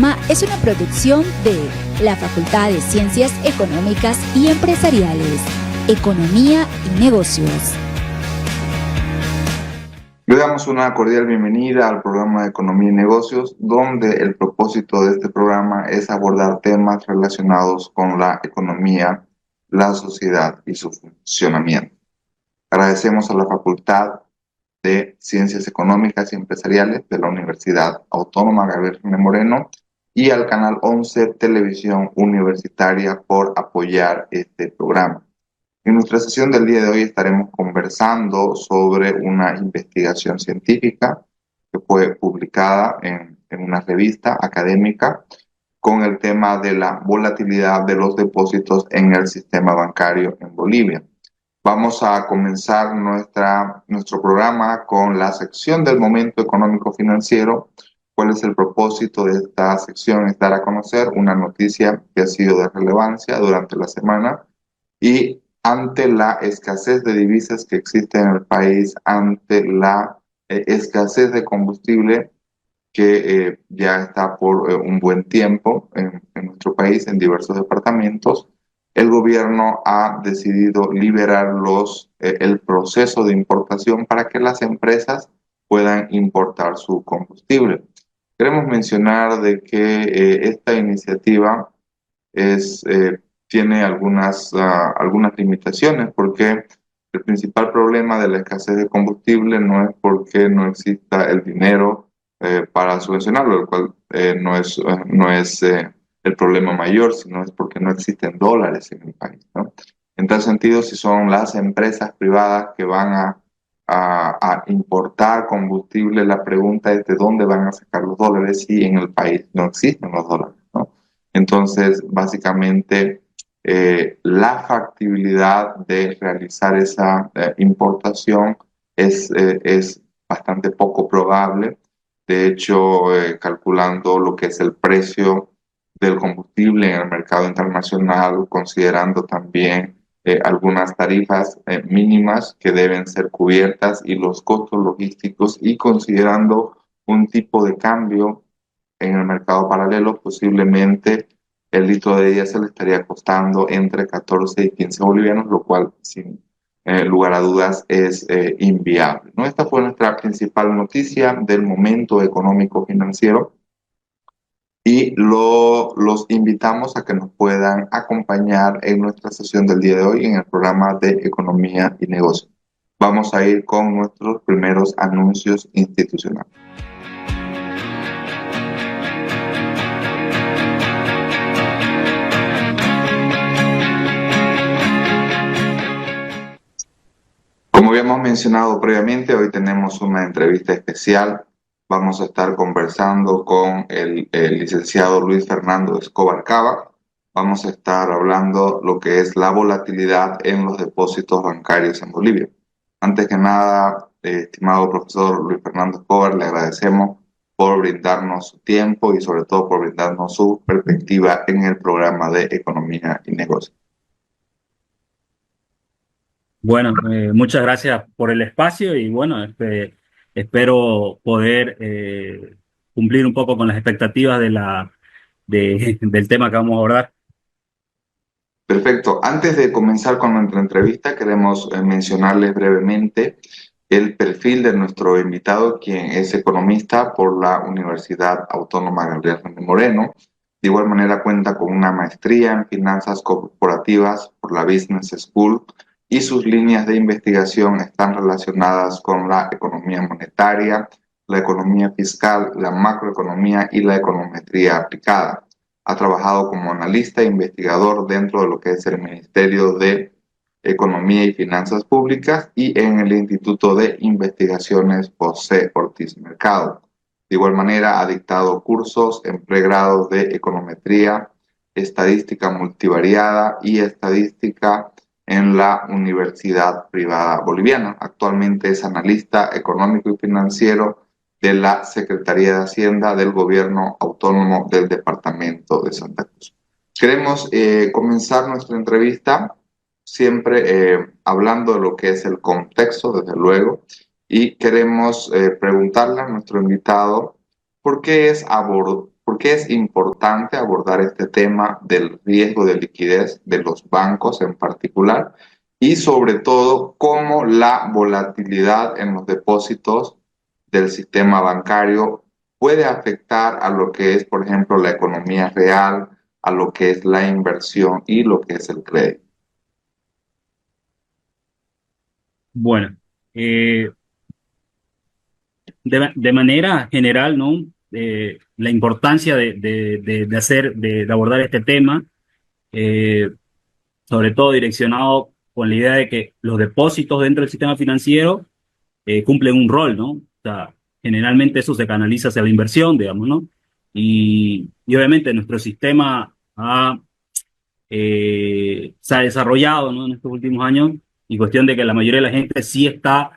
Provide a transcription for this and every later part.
programa es una producción de la Facultad de Ciencias Económicas y Empresariales, Economía y Negocios. Le damos una cordial bienvenida al programa de Economía y Negocios, donde el propósito de este programa es abordar temas relacionados con la economía, la sociedad y su funcionamiento. Agradecemos a la Facultad de Ciencias Económicas y Empresariales de la Universidad Autónoma Gabriel Jiménez Moreno y al Canal 11 Televisión Universitaria por apoyar este programa. En nuestra sesión del día de hoy estaremos conversando sobre una investigación científica que fue publicada en una revista académica con el tema de la volatilidad de los depósitos en el sistema bancario en Bolivia. Vamos a comenzar nuestro programa con la sección del momento económico financiero. ¿Cuál es el propósito de esta sección? Es dar a conocer una noticia que ha sido de relevancia durante la semana y ante la escasez de divisas que existe en el país, ante la escasez de combustible que ya está por un buen tiempo en nuestro país, en diversos departamentos, el gobierno ha decidido liberar el proceso de importación para que las empresas puedan importar su combustible. Queremos mencionar de que esta iniciativa tiene algunas limitaciones, porque el principal problema de la escasez de combustible no es porque no exista el dinero para subvencionarlo, el cual no es el problema mayor, sino es porque no existen dólares en el país, ¿no? En tal sentido, si son las empresas privadas que van a importar combustible, la pregunta es de dónde van a sacar los dólares si en el país no existen los dólares, ¿no? Entonces, básicamente, la factibilidad de realizar esa importación es bastante poco probable. De hecho, calculando lo que es el precio del combustible en el mercado internacional, considerando también algunas tarifas mínimas que deben ser cubiertas y los costos logísticos, y considerando un tipo de cambio en el mercado paralelo, posiblemente el litro de diésel estaría costando entre 14 y 15 bolivianos, lo cual sin lugar a dudas es inviable, ¿no? Esta fue nuestra principal noticia del momento económico financiero y los invitamos a que nos puedan acompañar en nuestra sesión del día de hoy en el programa de Economía y Negocios. Vamos a ir con nuestros primeros anuncios institucionales. Como habíamos mencionado previamente, hoy tenemos una entrevista especial. Vamos a estar conversando con el licenciado Luis Fernando Escobar Cava. Vamos a estar hablando lo que es la volatilidad en los depósitos bancarios en Bolivia. Antes que nada, estimado profesor Luis Fernando Escobar, le agradecemos por brindarnos su tiempo y sobre todo por brindarnos su perspectiva en el programa de Economía y Negocios. Bueno, muchas gracias por el espacio y bueno, espero poder cumplir un poco con las expectativas del tema que vamos a abordar. Perfecto. Antes de comenzar con nuestra entrevista, queremos mencionarles brevemente el perfil de nuestro invitado, quien es economista por la Universidad Autónoma Gabriel Jiménez Moreno. De igual manera cuenta con una maestría en finanzas corporativas por la Business School y sus líneas de investigación están relacionadas con la economía monetaria, la economía fiscal, la macroeconomía y la econometría aplicada. Ha trabajado como analista e investigador dentro de lo que es el Ministerio de Economía y Finanzas Públicas y en el Instituto de Investigaciones José Ortiz Mercado. De igual manera, ha dictado cursos en pregrado de econometría, estadística multivariada y estadística en la Universidad Privada Boliviana. Actualmente es analista económico y financiero de la Secretaría de Hacienda del Gobierno Autónomo del Departamento de Santa Cruz. Queremos comenzar nuestra entrevista siempre hablando de lo que es el contexto, desde luego, y queremos preguntarle a nuestro invitado por qué es ¿Por qué es importante abordar este tema del riesgo de liquidez de los bancos en particular? Y sobre todo, cómo la volatilidad en los depósitos del sistema bancario puede afectar a lo que es, por ejemplo, la economía real, a lo que es la inversión y lo que es el crédito. Bueno, eh, de manera general, ¿no? La importancia de abordar este tema, eh, sobre todo direccionado con la idea de que los depósitos dentro del sistema financiero cumplen un rol, ¿no? O sea, generalmente eso se canaliza hacia la inversión, digamos, ¿no? Y obviamente nuestro sistema se ha desarrollado, ¿no? En estos últimos años, y cuestión de que la mayoría de la gente sí está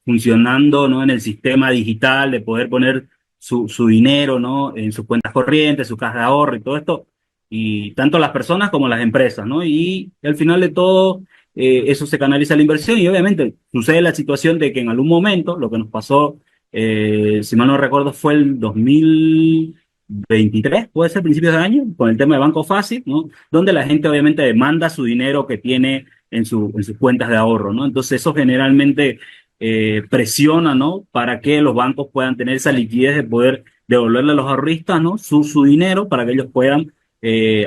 funcionando, ¿no? En el sistema digital de poder poner su dinero, ¿no? En sus cuentas corrientes, su caja de ahorro y todo esto, y tanto las personas como las empresas, ¿no? Y al final de todo, eso se canaliza a la inversión y obviamente sucede la situación de que en algún momento, lo que nos pasó, si mal no recuerdo, fue el 2023, puede ser principios de año, con el tema de Banco Fácil, ¿no? Donde la gente obviamente demanda su dinero que tiene en sus cuentas de ahorro, ¿no? Entonces eso generalmente presiona, ¿no? Para que los bancos puedan tener esa liquidez de poder devolverle a los ahorristas, ¿no? Su dinero para que ellos puedan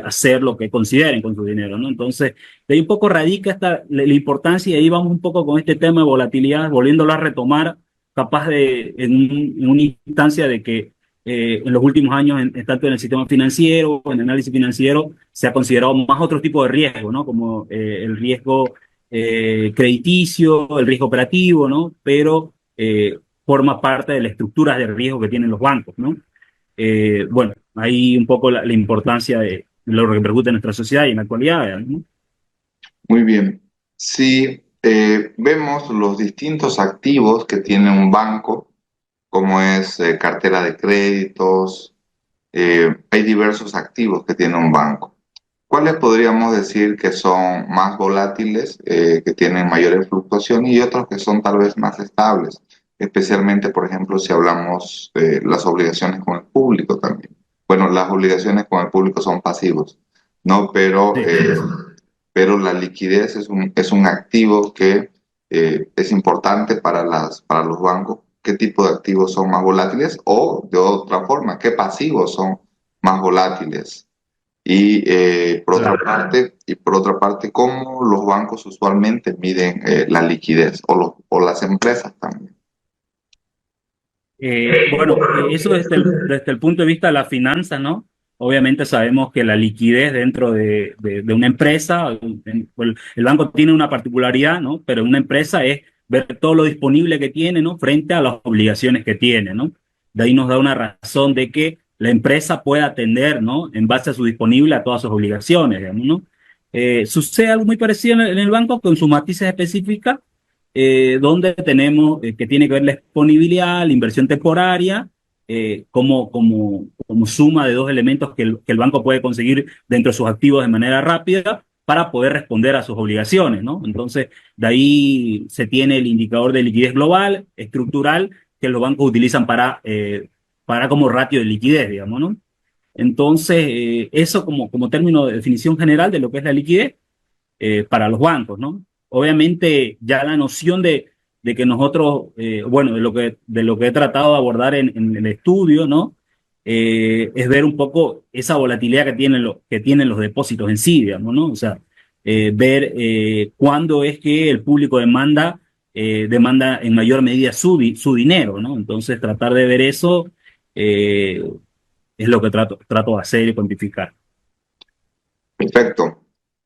hacer lo que consideren con su dinero, ¿no? Entonces, de ahí un poco radica la importancia y ahí vamos un poco con este tema de volatilidad, volviéndolo a retomar, capaz en una instancia de que en los últimos años, tanto en el sistema financiero, en el análisis financiero, se ha considerado más otro tipo de riesgo, ¿no? Como el riesgo crediticio, el riesgo operativo, ¿no? Pero forma parte de las estructuras de riesgo que tienen los bancos, ¿no? Bueno, ahí un poco la importancia de lo que repercute en nuestra sociedad y en la actualidad, ¿no? Muy bien. Si vemos los distintos activos que tiene un banco, como es cartera de créditos, hay diversos activos que tiene un banco. ¿Cuáles podríamos decir que son más volátiles, que tienen mayores fluctuaciones y otros que son tal vez más estables? Especialmente, por ejemplo, si hablamos de las obligaciones con el público también. Bueno, las obligaciones con el público son pasivos, ¿no? Sí. Pero la liquidez es un activo que es importante para los bancos. ¿Qué tipo de activos son más volátiles? O de otra forma, ¿qué pasivos son más volátiles? Claro. Y por otra parte, ¿cómo los bancos usualmente miden la liquidez o las empresas también? Bueno, eso desde el punto de vista de la finanza, ¿no? Obviamente sabemos que la liquidez dentro de una empresa, el banco tiene una particularidad, ¿no? Pero una empresa es ver todo lo disponible que tiene, ¿no? Frente a las obligaciones que tiene, ¿no? De ahí nos da una razón de que la empresa pueda atender, ¿no? En base a su disponible a todas sus obligaciones, digamos, ¿no? Sucede algo muy parecido en el banco con sus matices específicas donde tenemos que tiene que ver la disponibilidad, la inversión temporaria, como suma de dos elementos que el banco puede conseguir dentro de sus activos de manera rápida para poder responder a sus obligaciones, ¿no? Entonces, de ahí se tiene el indicador de liquidez global, estructural, que los bancos utilizan para como ratio de liquidez, digamos, ¿no? Entonces, eso como término de definición general de lo que es la liquidez para los bancos, ¿no? Obviamente ya la noción de que nosotros, bueno, de lo que he tratado de abordar en el estudio, ¿no? Es ver un poco esa volatilidad que tienen los depósitos en sí, digamos, ¿no? O sea, ver cuándo es que el público demanda en mayor medida su dinero, ¿no? Entonces tratar de ver eso es lo que trato de hacer y cuantificar. Perfecto.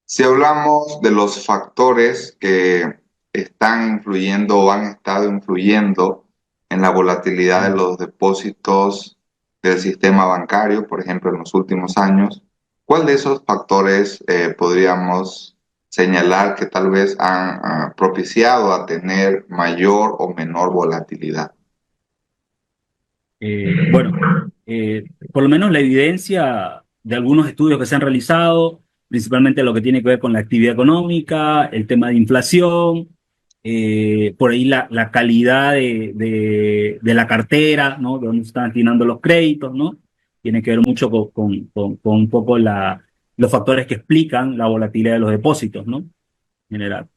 Si hablamos de los factores que están influyendo o han estado influyendo en la volatilidad de los depósitos del sistema bancario, por ejemplo, en los últimos años, ¿cuál de esos factores podríamos señalar que tal vez han propiciado a tener mayor o menor volatilidad? Bueno, por lo menos la evidencia de algunos estudios que se han realizado, principalmente lo que tiene que ver con la actividad económica, el tema de inflación, por ahí la calidad de la cartera, ¿no? De dónde se están destinando los créditos, ¿no? Tiene que ver mucho con un poco los factores que explican la volatilidad de los depósitos, ¿no? En general.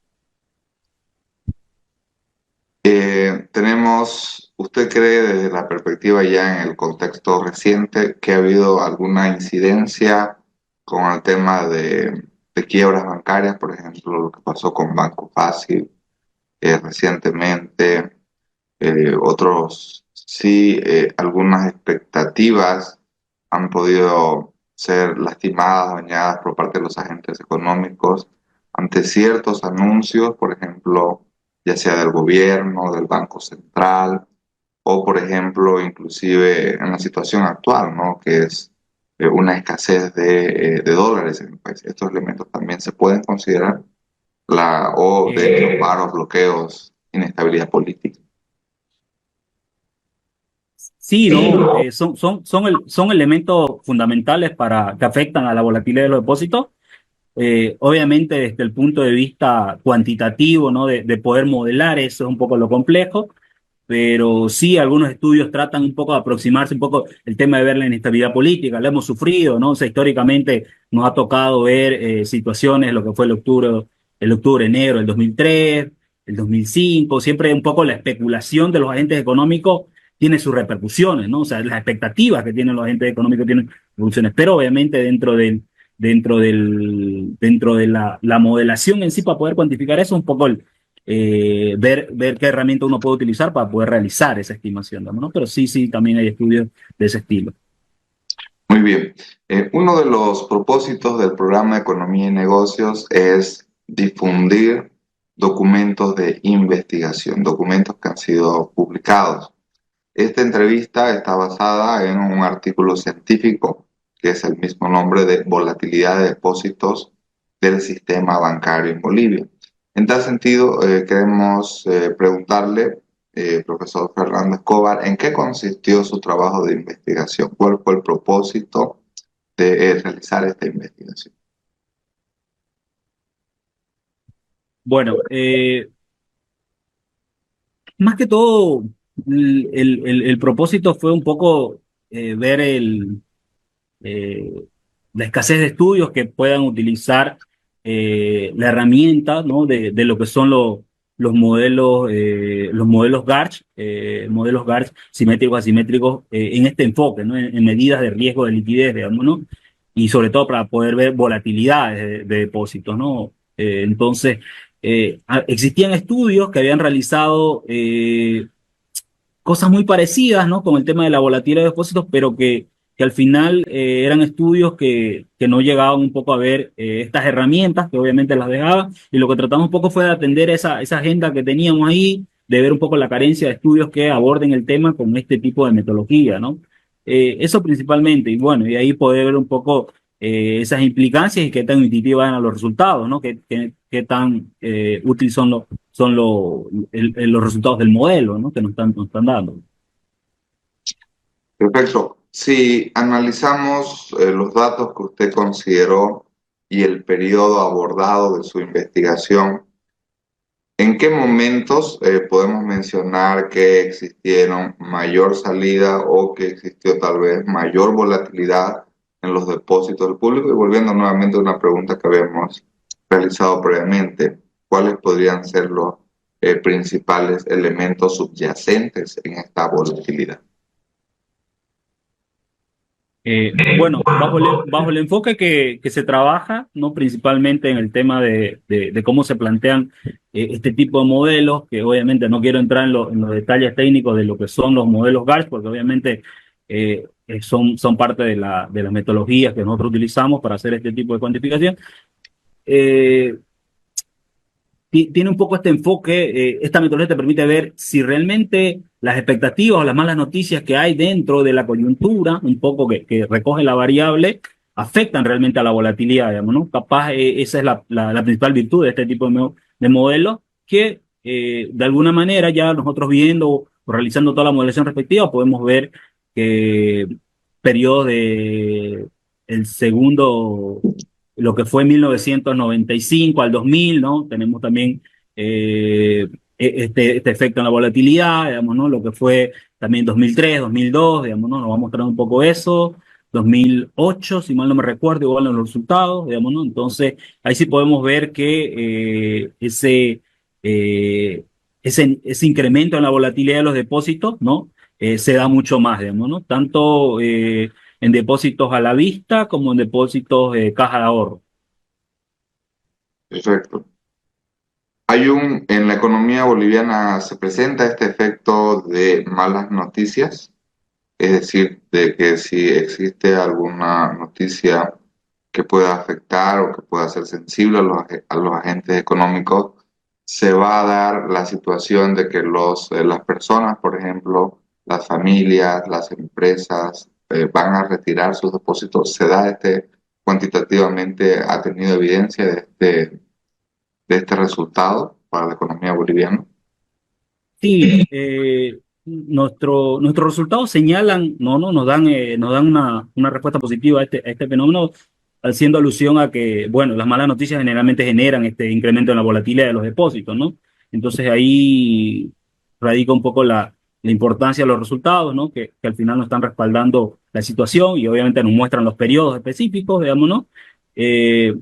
¿Usted cree desde la perspectiva ya en el contexto reciente que ha habido alguna incidencia con el tema de quiebras bancarias, por ejemplo, lo que pasó con Banco Fácil recientemente? Otros sí, algunas expectativas han podido ser lastimadas, dañadas por parte de los agentes económicos ante ciertos anuncios, por ejemplo, ya sea del gobierno, del Banco Central, o por ejemplo, inclusive en la situación actual, ¿no? Que es una escasez de dólares en el país. Estos elementos también se pueden considerar o de hecho paros, bloqueos, inestabilidad política. Sí, ¿no? Son elementos fundamentales que afectan a la volatilidad de los depósitos. Obviamente, desde el punto de vista cuantitativo, ¿no? De poder modelar eso es un poco lo complejo, pero sí, algunos estudios tratan un poco de aproximarse un poco el tema de ver la inestabilidad política. Lo hemos sufrido, ¿no? O sea, históricamente nos ha tocado ver situaciones, lo que fue el octubre, enero del 2003, el 2005, siempre un poco la especulación de los agentes económicos tiene sus repercusiones, ¿no? O sea, las expectativas que tienen los agentes económicos tienen repercusiones, pero obviamente dentro de la modelación en sí para poder cuantificar eso, un poco ver qué herramienta uno puede utilizar para poder realizar esa estimación, ¿no? Pero sí, también hay estudios de ese estilo. Muy bien. Uno de los propósitos del programa de Economía y Negocios es difundir documentos de investigación, documentos que han sido publicados. Esta entrevista está basada en un artículo científico que es el mismo nombre de Volatilidad de depósitos del sistema bancario en Bolivia. En tal sentido, queremos preguntarle, profesor Fernando Escobar, ¿en qué consistió su trabajo de investigación? ¿Cuál fue el propósito de realizar esta investigación? Bueno, más que todo, el propósito fue un poco ver eh, la escasez de estudios que puedan utilizar la herramienta, ¿no? De lo que son los modelos GARCH, modelos GARCH simétricos, asimétricos, en este enfoque, ¿no? En medidas de riesgo de liquidez, digamos, ¿no? Y sobre todo para poder ver volatilidades de depósitos, ¿no? Entonces, existían estudios que habían realizado cosas muy parecidas, ¿no? Con el tema de la volatilidad de depósitos, pero que al final eran estudios que no llegaban un poco a ver estas herramientas, que obviamente las dejaba, y lo que tratamos un poco fue de atender esa agenda que teníamos ahí, de ver un poco la carencia de estudios que aborden el tema con este tipo de metodología, ¿no? Eso principalmente, y bueno, y ahí poder ver un poco esas implicancias y qué tan intuitivas eran los resultados, ¿no? Qué tan útiles los resultados del modelo, ¿no? Que nos están dando. Perfecto. Si analizamos los datos que usted consideró y el periodo abordado de su investigación, ¿en qué momentos podemos mencionar que existieron mayor salida o que existió tal vez mayor volatilidad en los depósitos del público? Y volviendo nuevamente a una pregunta que habíamos realizado previamente, ¿cuáles podrían ser los principales elementos subyacentes en esta volatilidad? Bueno, bajo el enfoque que se trabaja, ¿no? Principalmente en el tema de cómo se plantean este tipo de modelos, que obviamente no quiero entrar en los detalles técnicos de lo que son los modelos GARCH, porque obviamente son parte de las metodologías que nosotros utilizamos para hacer este tipo de cuantificación. Eh, Tiene un poco este enfoque, esta metodología te permite ver si realmente las expectativas o las malas noticias que hay dentro de la coyuntura, un poco que recoge la variable, afectan realmente a la volatilidad, digamos, ¿no? Capaz esa es la principal virtud de este tipo de modelos, que de alguna manera ya nosotros viendo o realizando toda la modelación respectiva podemos ver que periodos de el segundo lo que fue 1995 al 2000, ¿no? Tenemos también este efecto en la volatilidad, digamos, ¿no? Lo que fue también 2003, 2002, digamos, ¿no? Nos va a mostrar un poco eso. 2008, si mal no me recuerdo, igual en los resultados, digamos, ¿no? Entonces, ahí sí podemos ver que eh, ese incremento en la volatilidad de los depósitos, ¿no? Se da mucho más, digamos, ¿no? Tanto en depósitos a la vista como en depósitos de caja de ahorro. Perfecto. En la economía boliviana se presenta este efecto de malas noticias, es decir, de que si existe alguna noticia que pueda afectar o que pueda ser sensible a los agentes económicos, se va a dar la situación de que las personas, por ejemplo, las familias, las empresas, van a retirar sus depósitos. Se da cuantitativamente, ha tenido evidencia de este resultado para la economía boliviana. Sí, nuestros resultados señalan, no, nos dan una respuesta positiva a este fenómeno, haciendo alusión a que, bueno, las malas noticias generalmente generan este incremento en la volatilidad de los depósitos, ¿no? Entonces ahí radica un poco la importancia de los resultados, ¿no? Que al final nos están respaldando la situación y obviamente nos muestran los periodos específicos, digamos, ¿no? Eh,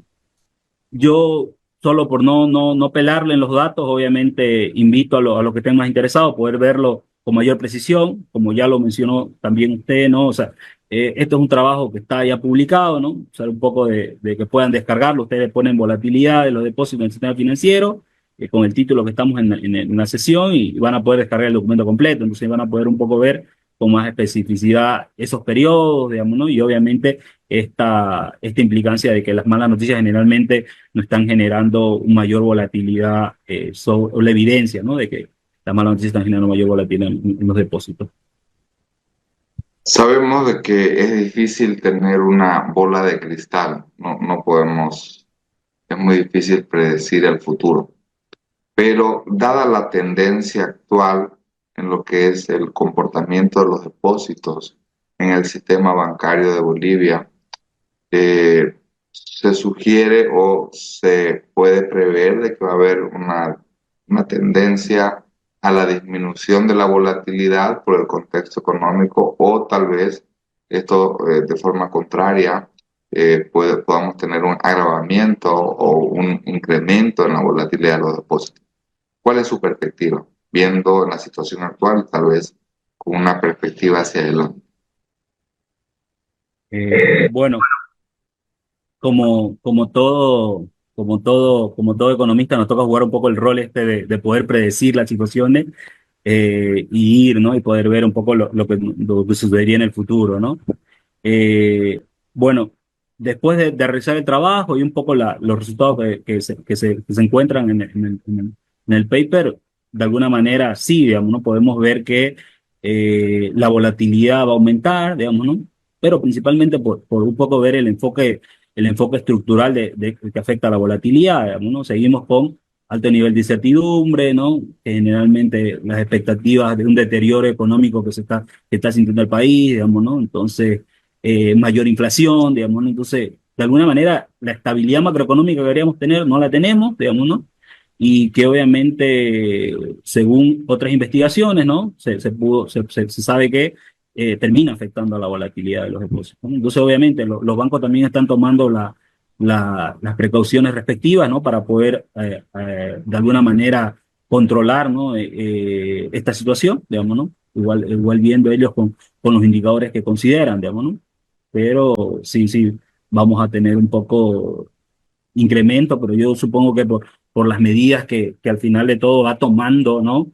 yo, solo por no pelarle en los datos, obviamente invito a los que estén más interesados a poder verlo con mayor precisión, como ya lo mencionó también usted, ¿no? O sea, esto es un trabajo que está ya publicado, ¿no? O sea, un poco de que puedan descargarlo. Ustedes ponen volatilidad de los depósitos en el sistema financiero, con el título que estamos en la sesión y van a poder descargar el documento completo. Entonces van a poder un poco ver con más especificidad esos periodos, digamos, ¿no? Y obviamente esta implicancia de que las malas noticias generalmente no están generando mayor volatilidad, o la evidencia, ¿no? De que las malas noticias están generando mayor volatilidad en los depósitos. Sabemos de que es difícil tener una bola de cristal, no podemos, es muy difícil predecir el futuro, pero dada la tendencia actual en lo que es el comportamiento de los depósitos en el sistema bancario de Bolivia, se sugiere o se puede prever de que va a haber una tendencia a la disminución de la volatilidad por el contexto económico o tal vez esto de forma contraria podamos tener un agravamiento o un incremento en la volatilidad de los depósitos. ¿Cuál es su perspectiva? Viendo la situación actual, tal vez con una perspectiva hacia adelante. Bueno, como todo economista, nos toca jugar un poco el rol de poder predecir las situaciones y ir, ¿no? Y poder ver un poco lo que sucedería en el futuro, ¿no? Eh, bueno, después de realizar el trabajo y un poco los resultados que se encuentran en el paper, de alguna manera sí, digamos, ¿no? Podemos ver que la volatilidad va a aumentar, digamos, ¿no? Pero principalmente por un poco ver el enfoque estructural que afecta a la volatilidad, digamos, ¿no? Seguimos con alto nivel de incertidumbre, ¿no? Generalmente las expectativas de un deterioro económico que está sintiendo el país, digamos, ¿no? Entonces, mayor inflación, digamos, ¿no? Entonces, de alguna manera, la estabilidad macroeconómica que deberíamos tener no la tenemos, digamos, ¿no? Y que obviamente, según otras investigaciones, ¿no? Se sabe que termina afectando a la volatilidad de los depósitos, ¿no? Entonces, obviamente, los bancos también están tomando las precauciones respectivas, ¿no? Para poder, de alguna manera, controlar, ¿no? Esta situación, digamos, ¿no? Igual viendo ellos con los indicadores que consideran, digamos, ¿no? Pero sí, vamos a tener un poco incremento, pero yo supongo que por las medidas que al final de todo va tomando, ¿no?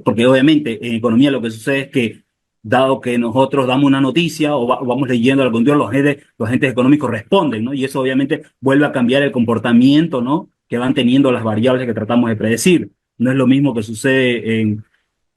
Porque obviamente en economía lo que sucede es que, dado que nosotros damos una noticia o vamos leyendo al contrario, los agentes económicos responden, ¿no? Y eso obviamente vuelve a cambiar el comportamiento, ¿no? Que van teniendo las variables que tratamos de predecir. No es lo mismo que sucede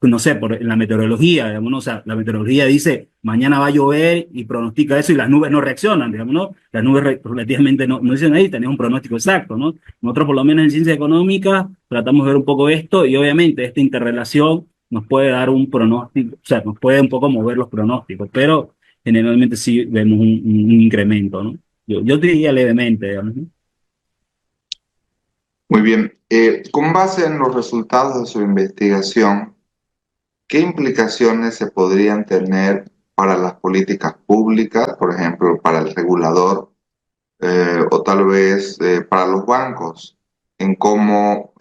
no sé, en la meteorología, digamos, ¿no? O sea, la meteorología dice, mañana va a llover y pronostica eso y las nubes no reaccionan, digamos, ¿no? Las nubes relativamente no dicen ahí, tenés un pronóstico exacto, ¿no? Nosotros, por lo menos en ciencia económica, tratamos de ver un poco esto y obviamente esta interrelación nos puede dar un pronóstico, o sea, nos puede un poco mover los pronósticos, pero generalmente sí vemos un incremento, ¿no? Yo diría levemente, digamos, ¿no? Muy bien. Con base en los resultados de su investigación, ¿qué implicaciones se podrían tener para las políticas públicas, por ejemplo, para el regulador, o tal vez para los bancos, en cómo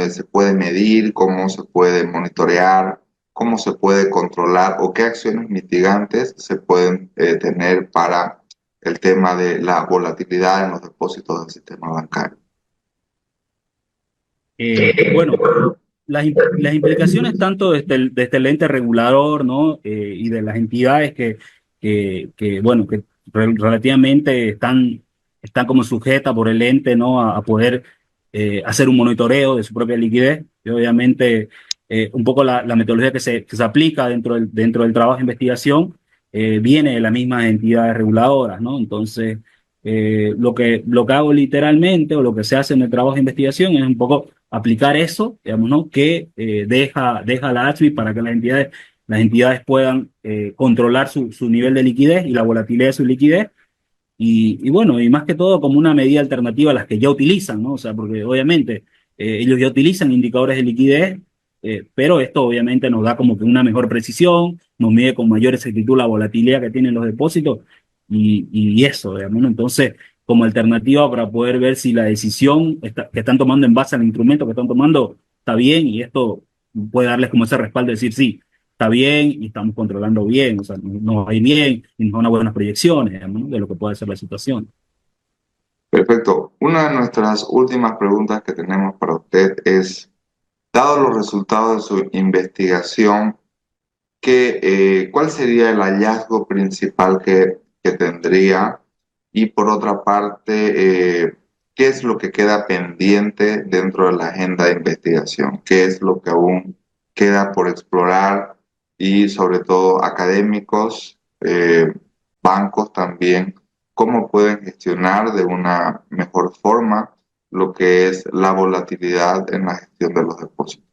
se puede medir, cómo se puede monitorear, cómo se puede controlar o qué acciones mitigantes se pueden tener para el tema de la volatilidad en los depósitos del sistema bancario? Bueno, las implicaciones tanto desde el ente regulador, ¿no? Y de las entidades bueno, que relativamente están como sujetas por el ente, ¿no? A poder hacer un monitoreo de su propia liquidez. Y obviamente, un poco la metodología que se aplica dentro del trabajo de investigación viene de las mismas entidades reguladoras, ¿no? Entonces, lo que hago literalmente o lo que se hace en el trabajo de investigación es un poco aplicar eso, digamos, ¿no? Que deja la ATSB para que las entidades puedan controlar su nivel de liquidez y la volatilidad de su liquidez. Y bueno, y más que todo como una medida alternativa a las que ya utilizan, ¿no? O sea, porque obviamente ellos ya utilizan indicadores de liquidez, pero esto obviamente nos da como que una mejor precisión, nos mide con mayor exactitud la volatilidad que tienen los depósitos y eso, digamos, ¿no? Entonces, como alternativa para poder ver si la decisión que están tomando en base al instrumento que están tomando está bien y esto puede darles como ese respaldo de decir sí está bien y estamos controlando bien, o sea, nos va a ir bien y nos da unas buenas proyecciones, digamos, ¿no? De lo que puede ser la situación. Perfecto. Una de nuestras últimas preguntas que tenemos para usted es, dado los resultados de su investigación, ¿cuál sería el hallazgo principal que tendría? Y por otra parte, ¿qué es lo que queda pendiente dentro de la agenda de investigación? ¿Qué es lo que aún queda por explorar? Y sobre todo académicos, bancos también, ¿cómo pueden gestionar de una mejor forma lo que es la volatilidad en la gestión de los depósitos?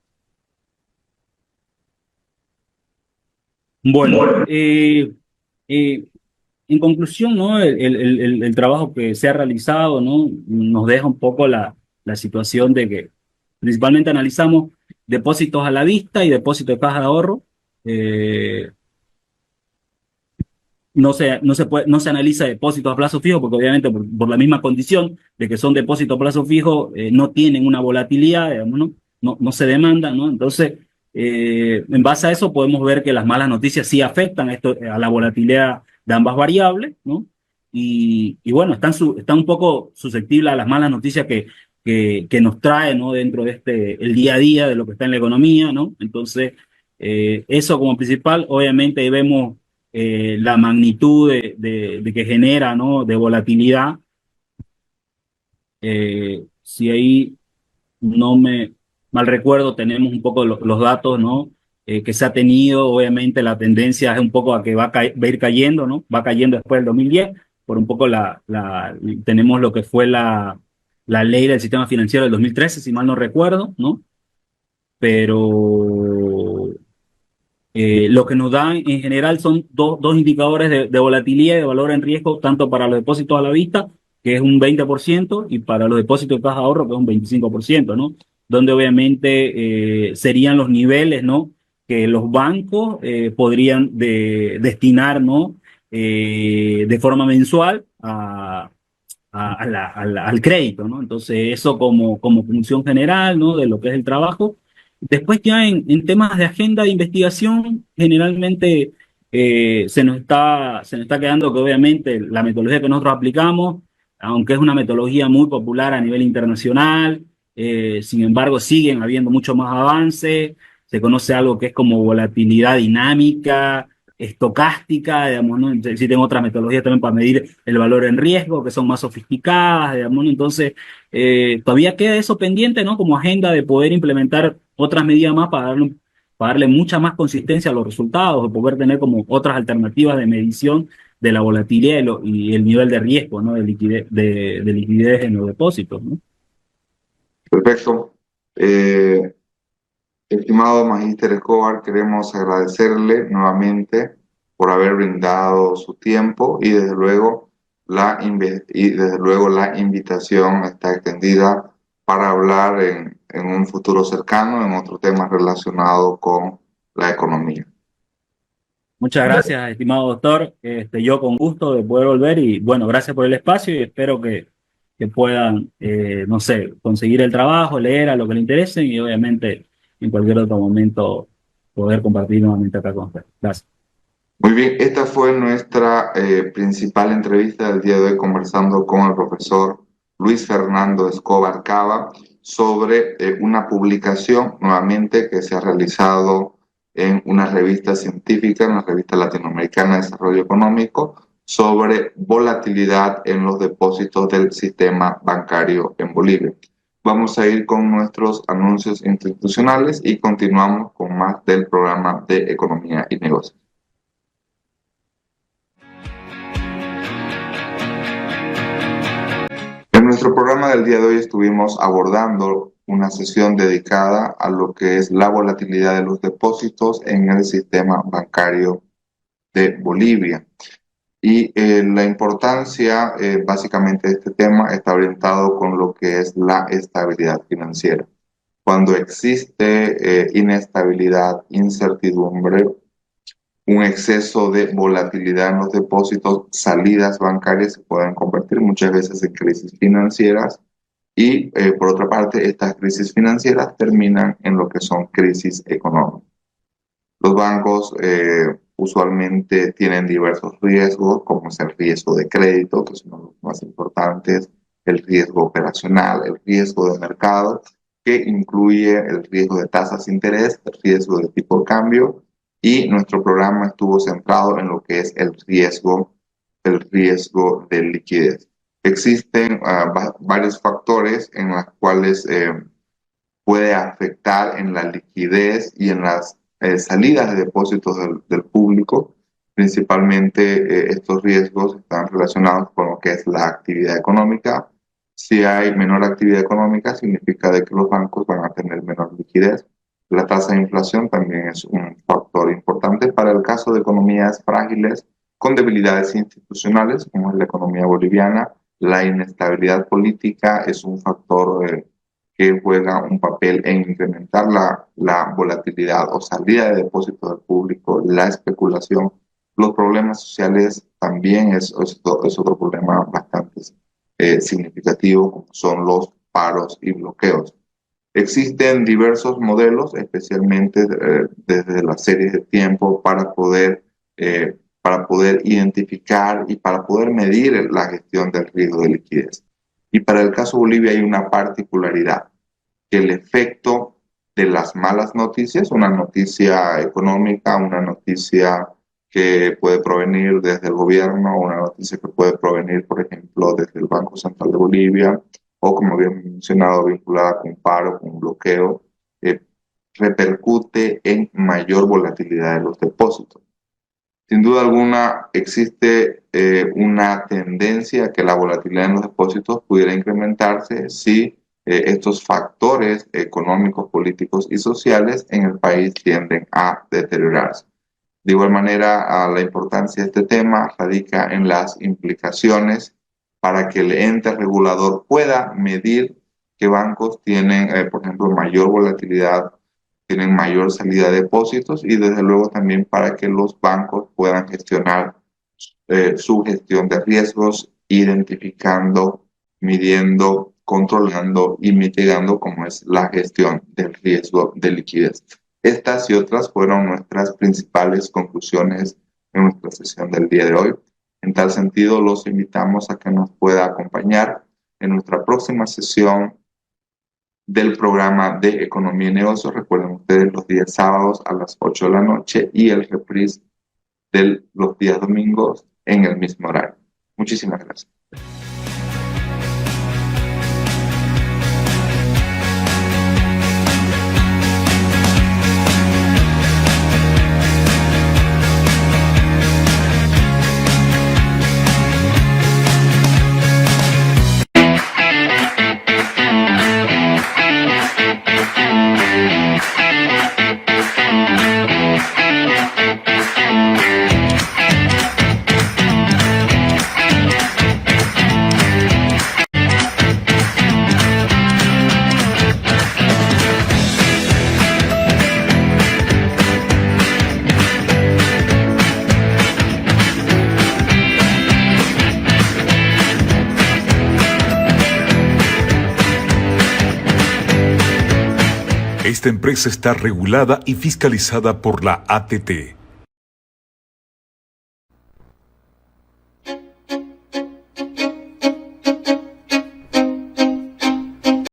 Bueno, eh, en conclusión, ¿no? El trabajo que se ha realizado, ¿no? Nos deja un poco la situación de que principalmente analizamos depósitos a la vista y depósitos de caja de ahorro. Eh, no se analiza depósitos a plazo fijo porque obviamente por la misma condición de que son depósitos a plazo fijo, no tienen una volatilidad, digamos, ¿no? No se demandan, ¿no? Entonces, en base a eso podemos ver que las malas noticias sí afectan a la volatilidad de ambas variables, ¿no? Y bueno, están un poco susceptibles a las malas noticias que nos trae, ¿no? Dentro de el día a día de lo que está en la economía, ¿no? Entonces, eso como principal, obviamente ahí vemos la magnitud de que genera, ¿no? De volatilidad. Si ahí no me mal recuerdo, tenemos un poco los datos, ¿no? Que se ha tenido, obviamente la tendencia es un poco a que va a ir cayendo, ¿no? Va cayendo después del 2010, por un poco tenemos lo que fue la ley del sistema financiero del 2013, si mal no recuerdo, ¿no? Pero lo que nos dan en general son dos indicadores de volatilidad y de valor en riesgo, tanto para los depósitos a la vista, que es un 20%, y para los depósitos de caja de ahorro, que es un 25%, ¿no? Donde obviamente serían los niveles, ¿no? Que los bancos podrían destinar, ¿no? De forma mensual al crédito, ¿no? Entonces, eso como función general, ¿no? De lo que es el trabajo. Después ya en temas de agenda de investigación, generalmente se nos está quedando que obviamente la metodología que nosotros aplicamos, aunque es una metodología muy popular a nivel internacional, sin embargo siguen habiendo mucho más avances, se conoce algo que es como volatilidad dinámica, estocástica, digamos, ¿no? Existen otras metodologías también para medir el valor en riesgo, que son más sofisticadas, digamos, ¿no? Entonces, todavía queda eso pendiente, ¿no? Como agenda de poder implementar otras medidas más para darle mucha más consistencia a los resultados, o poder tener como otras alternativas de medición de la volatilidad y el nivel de riesgo, ¿no? De liquidez en los depósitos, ¿no? Perfecto. Estimado Magíster Escobar, queremos agradecerle nuevamente por haber brindado su tiempo y desde luego la invitación está extendida para hablar en un futuro cercano en otro tema relacionado con la economía. Muchas gracias, estimado doctor. Yo con gusto de poder volver y bueno, gracias por el espacio y espero que puedan, no sé, conseguir el trabajo, leer a lo que le interese y obviamente en cualquier otro momento poder compartir nuevamente acá con usted. Gracias. Muy bien, esta fue nuestra principal entrevista del día de hoy conversando con el profesor Luis Fernando Escobar Cava sobre una publicación nuevamente que se ha realizado en una revista científica, en la revista latinoamericana de desarrollo económico, sobre volatilidad en los depósitos del sistema bancario en Bolivia. Vamos a ir con nuestros anuncios institucionales y continuamos con más del programa de Economía y Negocios. En nuestro programa del día de hoy estuvimos abordando una sesión dedicada a lo que es la volatilidad de los depósitos en el sistema bancario de Bolivia. Y la importancia básicamente de este tema está orientado con lo que es la estabilidad financiera. Cuando existe inestabilidad, incertidumbre, un exceso de volatilidad en los depósitos, salidas bancarias se pueden convertir muchas veces en crisis financieras y por otra parte estas crisis financieras terminan en lo que son crisis económicas. Los bancos usualmente tienen diversos riesgos, como es el riesgo de crédito, que es uno de los más importantes, el riesgo operacional, el riesgo de mercado, que incluye el riesgo de tasas de interés, el riesgo de tipo de cambio, y nuestro programa estuvo centrado en lo que es el riesgo de liquidez. Existen varios factores en los cuales puede afectar en la liquidez y en las salidas de depósitos del público. Principalmente estos riesgos están relacionados con lo que es la actividad económica. Si hay menor actividad económica, significa de que los bancos van a tener menor liquidez. La tasa de inflación también es un factor importante para el caso de economías frágiles con debilidades institucionales, como es la economía boliviana. La inestabilidad política es un factor que juega un papel en incrementar la volatilidad o salida de depósitos del público, la especulación. Los problemas sociales también es otro problema bastante significativo, como son los paros y bloqueos. Existen diversos modelos, especialmente desde las series de tiempo, para poder identificar y para poder medir la gestión del riesgo de liquidez. Y para el caso Bolivia hay una particularidad, que el efecto de las malas noticias, una noticia económica, una noticia que puede provenir desde el gobierno, una noticia que puede provenir, por ejemplo, desde el Banco Central de Bolivia, o como había mencionado, vinculada con paro, con bloqueo, repercute en mayor volatilidad de los depósitos. Sin duda alguna existe una tendencia a que la volatilidad en los depósitos pudiera incrementarse si estos factores económicos, políticos y sociales en el país tienden a deteriorarse. De igual manera, la importancia de este tema radica en las implicaciones para que el ente regulador pueda medir qué bancos tienen, por ejemplo, mayor volatilidad, tienen mayor salida de depósitos y desde luego también para que los bancos puedan gestionar su gestión de riesgos, identificando, midiendo, controlando y mitigando como es la gestión del riesgo de liquidez. Estas y otras fueron nuestras principales conclusiones en nuestra sesión del día de hoy. En tal sentido, los invitamos a que nos pueda acompañar en nuestra próxima sesión del programa de Economía y Negocios. Recuerden ustedes los días sábados a las 8 de la noche y el reprise de los días domingos en el mismo horario. Muchísimas gracias. Esta empresa está regulada y fiscalizada por la ATT.